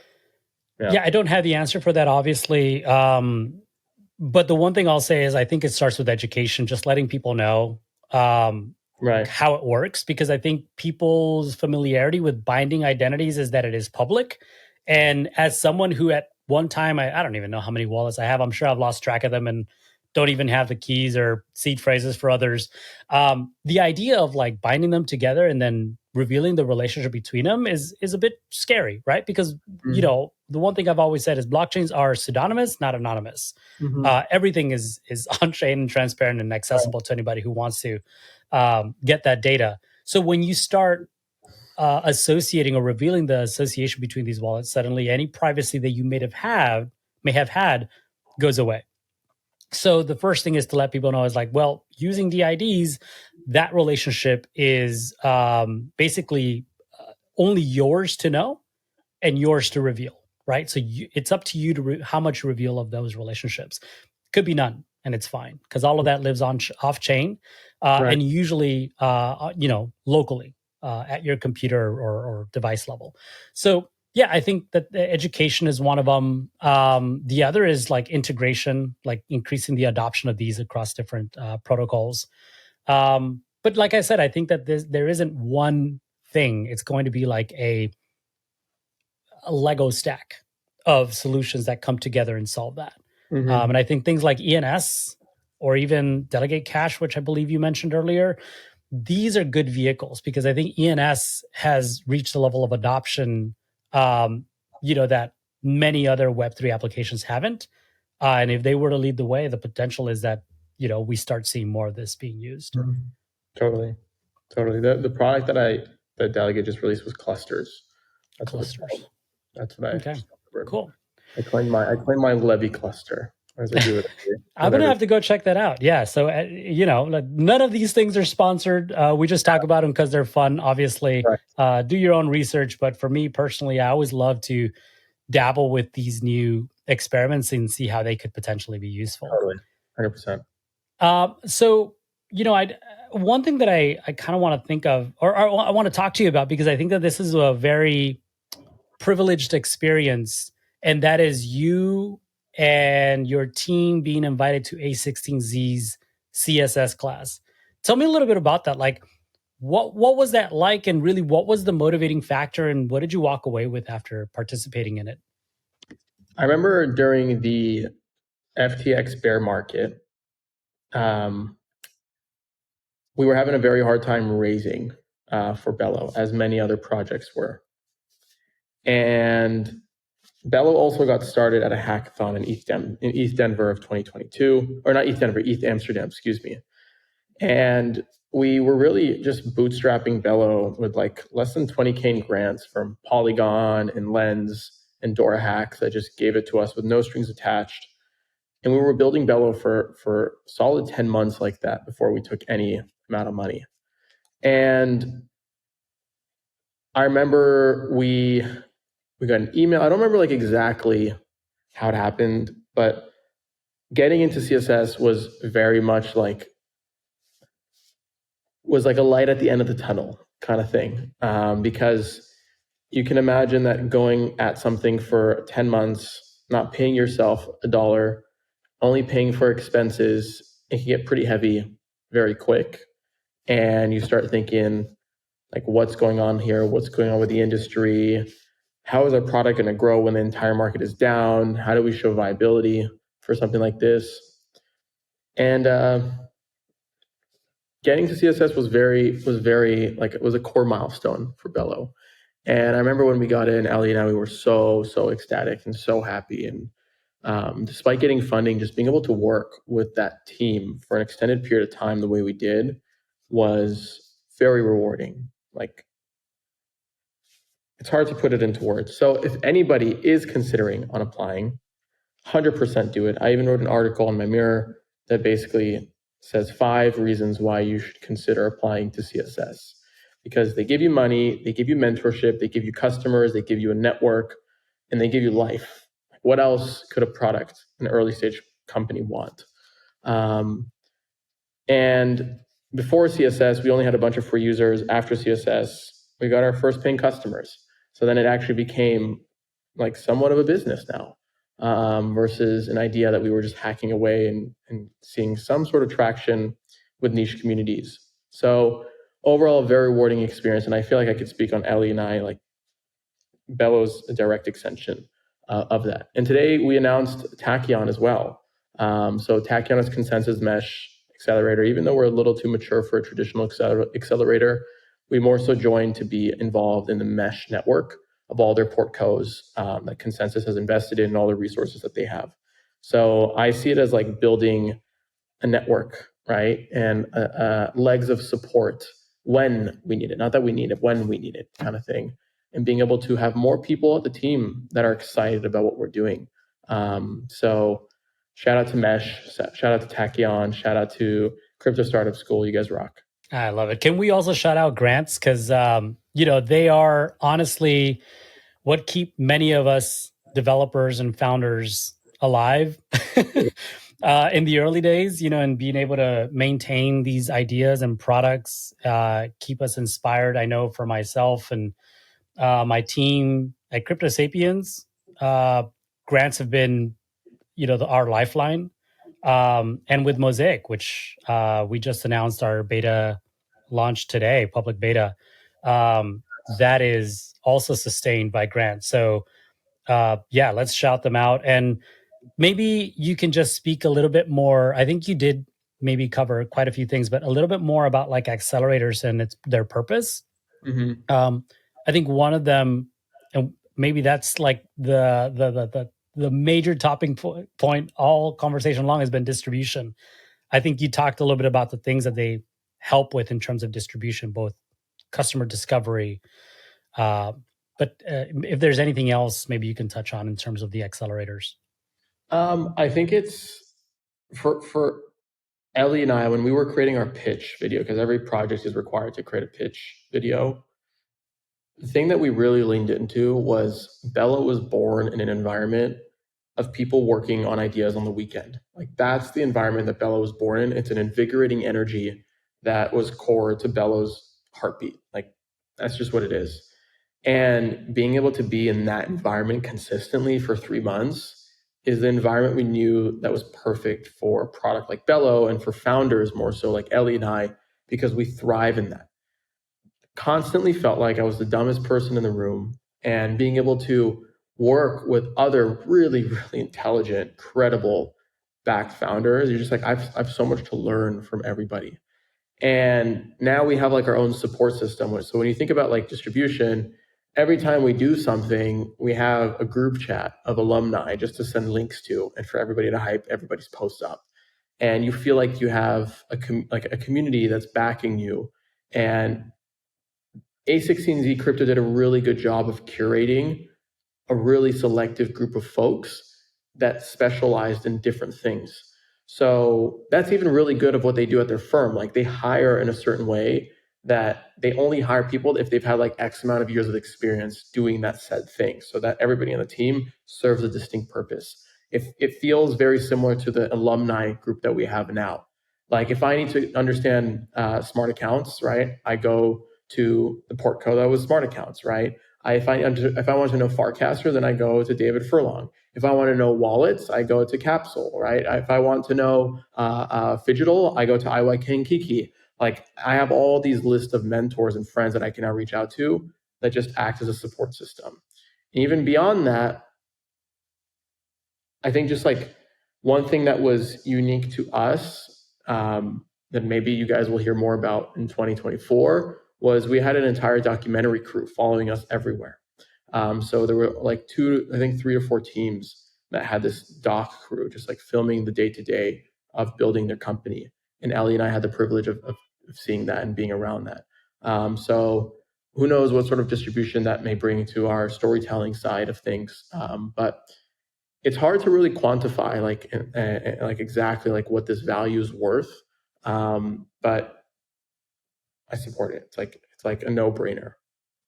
Yeah, I don't have the answer for that, obviously. But the one thing I'll say is I think it starts with education, just letting people know Right. how it works, because I think people's familiarity with binding identities is that it is public. And as someone who at one time, I don't even know how many wallets I have. I'm sure I've lost track of them and don't even have the keys or seed phrases for others. The idea of like binding them together and then revealing the relationship between them is a bit scary, right? Because you know, the one thing I've always said is blockchains are pseudonymous, not anonymous. Everything is on-chain and transparent and accessible to anybody who wants to get that data. So when you start associating or revealing the association between these wallets, suddenly any privacy that you may have had goes away. So the first thing is to let people know is like, well, using DIDs, that relationship is basically only yours to know and yours to reveal, right? So it's up to you to how much reveal of those relationships. Could be none, and it's fine because all of that lives on off chain, and usually, locally at your computer or device level. So yeah, I think that the education is one of them. The other is like integration, like increasing the adoption of these across different protocols. But like I said, I think that there isn't one thing. It's going to be like a Lego stack of solutions that come together and solve that. And I think things like ENS or even Delegate Cash, which I believe you mentioned earlier, these are good vehicles because I think ENS has reached a level of adoption, that many other Web3 applications haven't. And if they were to lead the way, the potential is that, we start seeing more of this being used. Totally. The product that Delegate just released was clusters. That's Clusters. That's what I Okay. Cool. I claim my Levy cluster, as I do it. I'm going to have to go check that out. Yeah. So, none of these things are sponsored. We just talk about them because they're fun, obviously. Right. Do your own research. But for me personally, I always love to dabble with these new experiments and see how they could potentially be useful. Totally. 100%. So, one thing that I kind of want to think of, or I want to talk to you about, because I think that this is a very privileged experience, and that is you and your team being invited to A16Z's CSS class. Tell me a little bit about that. Like, what was that like, and really, what was the motivating factor, and what did you walk away with after participating in it? I remember during the FTX bear market, we were having a very hard time raising for Bello, as many other projects were. And Bello also got started at a hackathon in East Denver of 2022, or not East Denver, East Amsterdam, excuse me. And we were really just bootstrapping Bello with like less than 20K in grants from Polygon and Lens and Dora Hacks that just gave it to us with no strings attached. And we were building Bello for solid 10 months like that before we took any amount of money. And I remember we got an email. I don't remember like exactly how it happened, but getting into CSS was very much like a light at the end of the tunnel kind of thing, because you can imagine that going at something for 10 months, not paying yourself $1, only paying for expenses, it can get pretty heavy very quick. And you start thinking, like, what's going on here? What's going on with the industry? How is our product going to grow when the entire market is down? How do we show viability for something like this? And getting to CSS was very like, it was a core milestone for Bello. And I remember when we got in, Ellie and I, we were so ecstatic and so happy. And despite getting funding, just being able to work with that team for an extended period of time the way we did was very rewarding. Like, it's hard to put it into words. So if anybody is considering on applying, 100% do it. I even wrote an article on my Mirror that basically says 5 reasons why you should consider applying to CSS. Because they give you money, they give you mentorship, they give you customers, they give you a network, and they give you life. What else could a product, an early stage company want? And before CSS, we only had a bunch of free users. After CSS, we got our first paying customers. So then it actually became like somewhat of a business now, versus an idea that we were just hacking away and seeing some sort of traction with niche communities. So overall, a very rewarding experience. And I feel like I could speak on Ellie and I, like Bello's a direct extension of that. And today we announced Tachyon as well. So Tachyon is consensus mesh accelerator. Even though we're a little too mature for a traditional accelerator, we more so joined to be involved in the mesh network of all their portcos that Consensus has invested in and all the resources that they have. So I see it as like building a network, right? And legs of support when we need it. Not that we need it, when we need it, kind of thing. And being able to have more people at the team that are excited about what we're doing. So shout out to Mesh, shout out to Tachyon, shout out to Crypto Startup School. You guys rock. I love it. Can we also shout out grants? Because, they are honestly what keep many of us developers and founders alive in the early days, and being able to maintain these ideas and products, keep us inspired. I know for myself and my team at Crypto Sapiens, grants have been, our lifeline. And with Mosaic, which we just announced our beta launch today, public beta, that is also sustained by grants. So let's shout them out. And maybe you can just speak a little bit more. I think you did maybe cover quite a few things, but a little bit more about like accelerators and their purpose. Mm-hmm. I think one of them, and maybe that's like the major topping point all conversation long has been distribution. I think you talked a little bit about the things that they help with in terms of distribution, both customer discovery. But if there's anything else, maybe you can touch on in terms of the accelerators. I think it's for Ellie and I, when we were creating our pitch video, because every project is required to create a pitch video. The thing that we really leaned into was Bello was born in an environment of people working on ideas on the weekend. Like, that's the environment that Bello was born in. It's an invigorating energy that was core to Bello's heartbeat. Like, that's just what it is. And being able to be in that environment consistently for 3 months is the environment we knew that was perfect for a product like Bello and for founders more so like Ellie and I, because we thrive in that. Constantly felt like I was the dumbest person in the room, and being able to work with other really, really intelligent, credible backed founders, you're just like, I've so much to learn from everybody. And now we have like our own support system. So when you think about like distribution, every time we do something, we have a group chat of alumni just to send links to, and for everybody to hype everybody's posts up. And you feel like you have a community that's backing you. And A16Z Crypto did a really good job of curating a really selective group of folks that specialized in different things. So that's even really good of what they do at their firm. Like, they hire in a certain way that they only hire people if they've had like X amount of years of experience doing that said thing, so that everybody on the team serves a distinct purpose. It feels very similar to the alumni group that we have now. Like, if I need to understand smart accounts, right, I go to the portco that was smart accounts, right? If I want to know Farcaster, then I go to David Furlong. If I want to know wallets, I go to Capsule, right? If I want to know Phygital, I go to IYK and Kiki. Like, I have all these lists of mentors and friends that I can now reach out to that just act as a support system. And even beyond that, I think just like one thing that was unique to us that maybe you guys will hear more about in 2024 was we had an entire documentary crew following us everywhere. So there were like 3 or 4 teams that had this doc crew just like filming the day-to-day of building their company. And Ellie and I had the privilege of seeing that and being around that. So who knows what sort of distribution that may bring to our storytelling side of things. But it's hard to really quantify like exactly like what this value is worth. But I support it. It's like a no-brainer.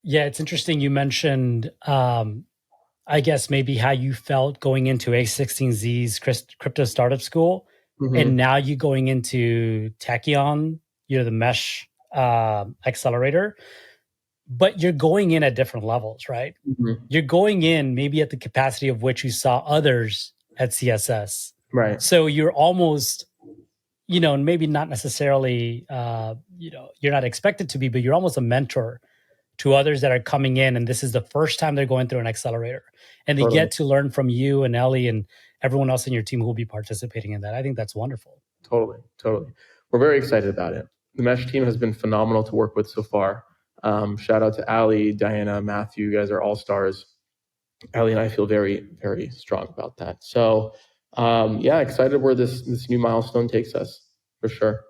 Yeah, it's interesting. You mentioned, I guess maybe how you felt going into A16Z's crypto startup school, and now you going into Tachyon, the mesh accelerator, but you're going in at different levels, right? You're going in maybe at the capacity of which you saw others at CSS. Right. So you're almost, and maybe not necessarily, you're not expected to be, but you're almost a mentor to others that are coming in, and this is the first time they're going through an accelerator, and they get to learn from you and Ellie and everyone else in your team who will be participating in that. I think that's wonderful. Totally. We're very excited about it. The Mesh team has been phenomenal to work with so far. Shout out to Ali, Diana, Matthew. You guys are all stars. Ali and I feel very, very strong about that. So excited where this new milestone takes us, for sure.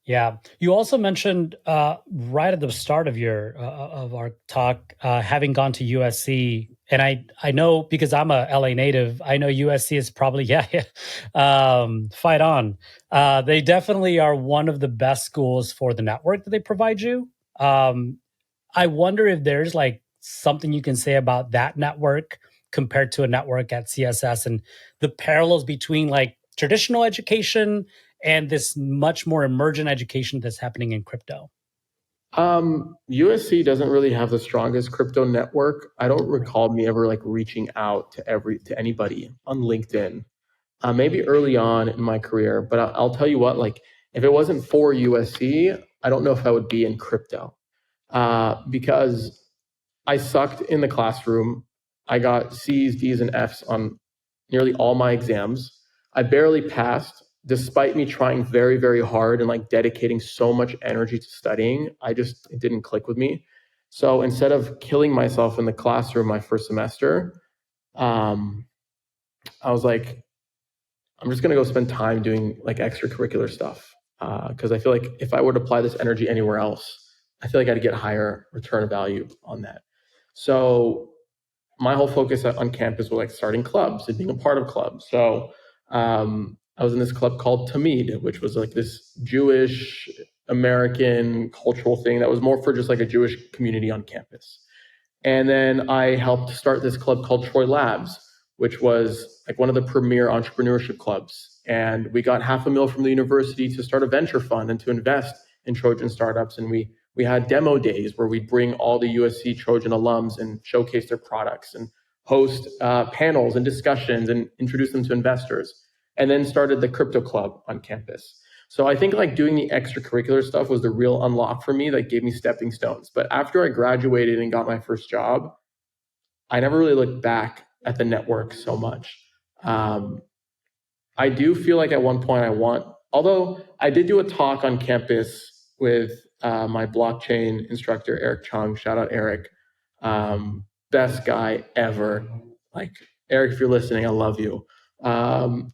Yeah. You also mentioned right at the start of of our talk, having gone to USC, and I know because I'm a LA native, I know USC is probably fight on. They definitely are one of the best schools for the network that they provide you. I wonder if there's like something you can say about that network compared to a network at CSS and the parallels between like traditional education and this much more emergent education that's happening in crypto. USC doesn't really have the strongest crypto network. I don't recall me ever like reaching out to anybody on LinkedIn. Maybe early on in my career, but I'll tell you what, like if it wasn't for USC, I don't know if I would be in crypto, because I sucked in the classroom. I got C's, D's, and F's on nearly all my exams. I barely passed, despite me trying very, very hard and like dedicating so much energy to studying. It didn't click with me. So instead of killing myself in the classroom my first semester, I was like, I'm just going to go spend time doing like extracurricular stuff. Because I feel like if I would apply this energy anywhere else, I feel like I'd get higher return of value on that. So my whole focus on campus was like starting clubs and being a part of clubs. So I was in this club called Tamid, which was like this Jewish American cultural thing that was more for just like a Jewish community on campus. And then I helped start this club called Troy Labs, which was like one of the premier entrepreneurship clubs. And we got $500,000 from the university to start a venture fund and to invest in Trojan startups. And we had demo days where we'd bring all the USC Trojan alums and showcase their products and host panels and discussions and introduce them to investors. And then started the crypto club on campus. So I think like doing the extracurricular stuff was the real unlock for me that gave me stepping stones. But after I graduated and got my first job, I never really looked back at the network so much. I do feel like at one point although I did do a talk on campus with my blockchain instructor, Eric Chung, shout out Eric, best guy ever. Like Eric, if you're listening, I love you. And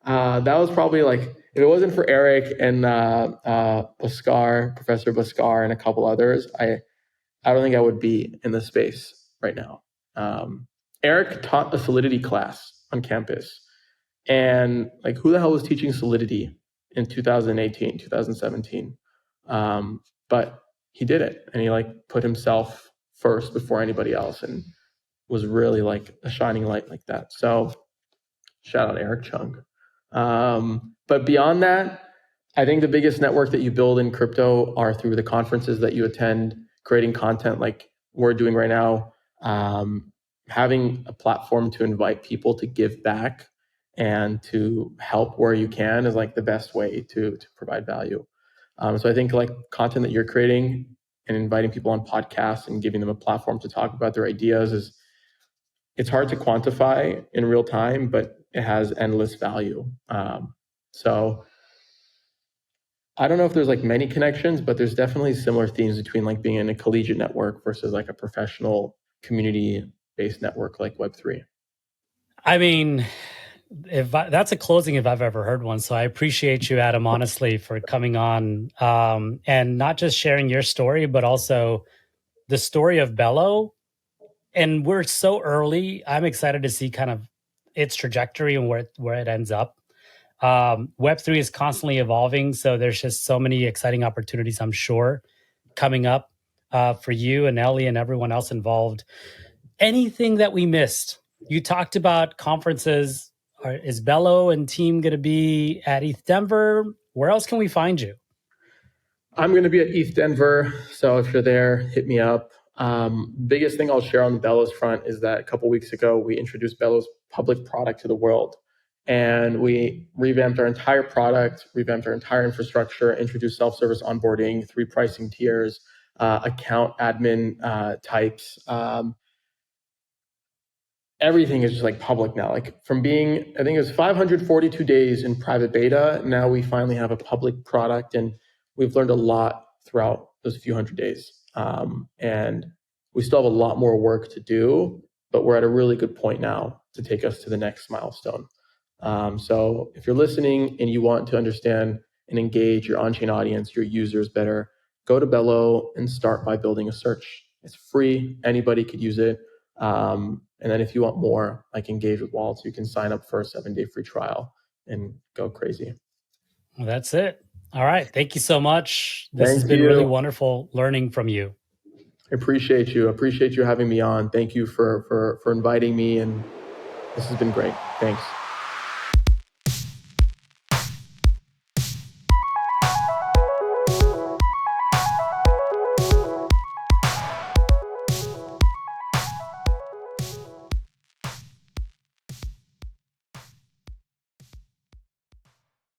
that was probably like, if it wasn't for Eric and Professor Bhaskar and a couple others, I don't think I would be in the space right now. Eric taught a Solidity class on campus. And like, who the hell was teaching Solidity in 2018, 2017? But he did it, and he like put himself first before anybody else and was really like a shining light like that. So shout out Eric Chung. But beyond that, I think the biggest network that you build in crypto are through the conferences that you attend, creating content like we're doing right now, having a platform to invite people to give back and to help where you can is like the best way to provide value. So I think like content that you're creating and inviting people on podcasts and giving them a platform to talk about their ideas it's hard to quantify in real time, but it has endless value. So I don't know if there's like many connections, but there's definitely similar themes between like being in a collegiate network versus like a professional community-based network like Web3. I mean, that's a closing if I've ever heard one. So I appreciate you, Adam, honestly, for coming on and not just sharing your story, but also the story of Bello. And we're so early. I'm excited to see kind of its trajectory and where it ends up. Web3 is constantly evolving, so there's just so many exciting opportunities, I'm sure, coming up for you and Ellie and everyone else involved. Anything that we missed? You talked about conferences. Is Bello and team going to be at ETH Denver? Where else can we find you? I'm going to be at ETH Denver, so if you're there, hit me up. Biggest thing I'll share on the Bello's front is that a couple weeks ago, we introduced Bello's public product to the world. And we revamped our entire product, revamped our entire infrastructure, introduced self-service onboarding, 3 pricing tiers, account admin types. Everything is just like public now. Like from being, I think it was 542 days in private beta. Now we finally have a public product, and we've learned a lot throughout those few hundred days. And we still have a lot more work to do, but we're at a really good point now to take us to the next milestone. So if you're listening and you want to understand and engage your on-chain audience, your users better, go to Bello and start by building a search. It's free. Anybody could use it. And then if you want more, like engage with wallets, you can sign up for a 7-day free trial and go crazy. Well, that's it. All right. Thank you so much. This has been really wonderful learning from you. I appreciate you. I appreciate you having me on. Thank you for inviting me, and this has been great. Thanks.